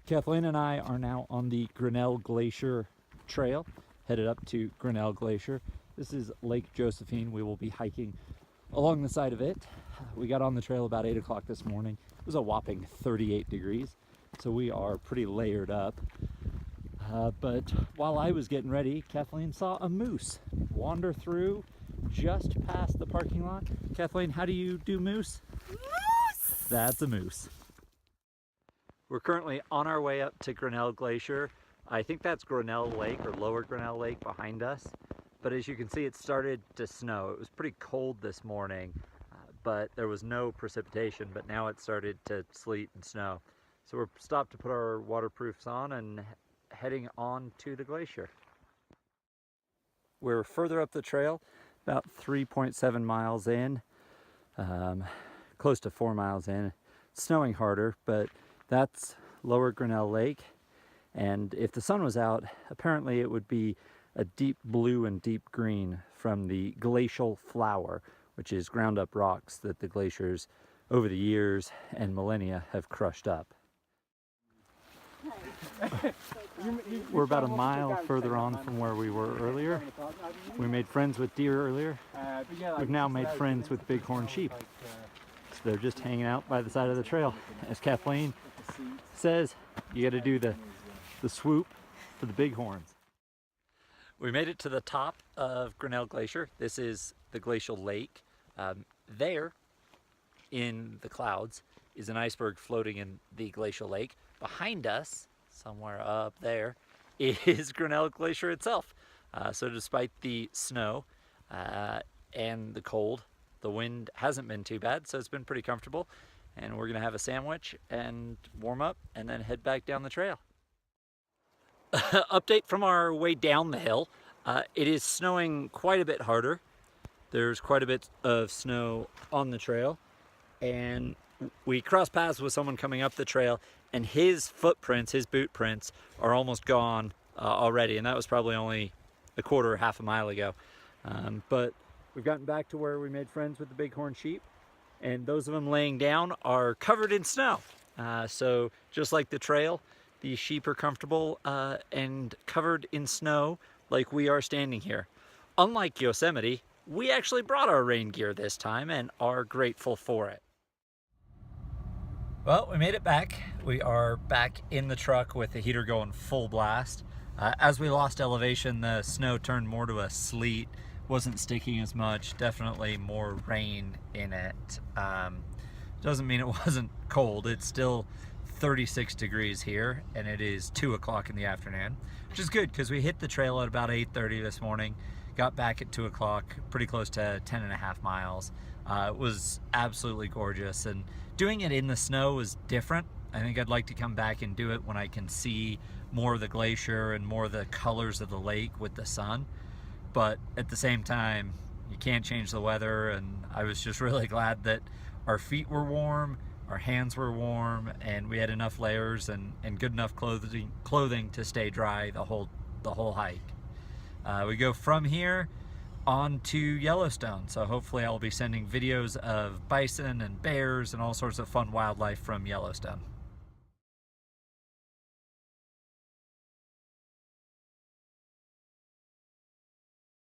Kathleen and I are now on the Grinnell Glacier Trail, headed up to Grinnell Glacier. This is Lake Josephine. We will be hiking along the side of it. We got on the trail about 8 o'clock this morning. It was a whopping 38 degrees, so we are pretty layered up. But while I was getting ready, Kathleen saw a moose wander through just past the parking lot. Kathleen, how do you do moose? Moose! That's a moose. We're currently on our way up to Grinnell Glacier. I think that's Grinnell Lake or Lower Grinnell Lake behind us. But as you can see, it started to snow. It was pretty cold this morning, but there was no precipitation, but now it started to sleet and snow. So we're stopped to put our waterproofs on and heading on to the glacier. We're further up the trail, about 3.7 miles in, close to 4 miles in. It's snowing harder, but that's Lower Grinnell Lake. And if the sun was out, apparently it would be a deep blue and deep green from the glacial flour, which is ground up rocks that the glaciers over the years and millennia have crushed up. We're about a mile further on from where we were earlier. We made friends with deer earlier. We've now made friends with bighorn sheep. So they're just hanging out by the side of the trail. As Kathleen says, you got to do the swoop for the bighorns. We made it to the top of Grinnell Glacier. This is the glacial lake. There, in the clouds, is an iceberg floating in the glacial lake. Behind us, somewhere up there, is Grinnell Glacier itself. So despite the snow and the cold, the wind hasn't been too bad, so it's been pretty comfortable. And we're gonna have a sandwich and warm up and then head back down the trail. Update from our way down the hill. It is snowing quite a bit harder. There's quite a bit of snow on the trail, and we crossed paths with someone coming up the trail, and his footprints, his boot prints, are almost gone already, and that was probably only a quarter or half a mile ago. But we've gotten back to where we made friends with the bighorn sheep, and those of them laying down are covered in snow. So just like the trail, these sheep are comfortable and covered in snow like we are standing here. Unlike Yosemite, we actually brought our rain gear this time and are grateful for it. Well, we made it back. We are back in the truck with the heater going full blast. As we lost elevation, the snow turned more to a sleet. Wasn't sticking as much, definitely more rain in it. Doesn't mean it wasn't cold. It's still 36 degrees here, and it is 2 o'clock in the afternoon, which is good because we hit the trail at about 8:30 this morning, got back at 2 o'clock, pretty close to 10.5 miles. It was absolutely gorgeous, and doing it in the snow was different. I think I'd like to come back and do it when I can see more of the glacier and more of the colors of the lake with the sun. But at the same time, you can't change the weather, and I was just really glad that our feet were warm, our hands were warm, and we had enough layers and good enough clothing to stay dry the whole hike. We go from here on to Yellowstone, so hopefully I'll be sending videos of bison and bears and all sorts of fun wildlife from Yellowstone.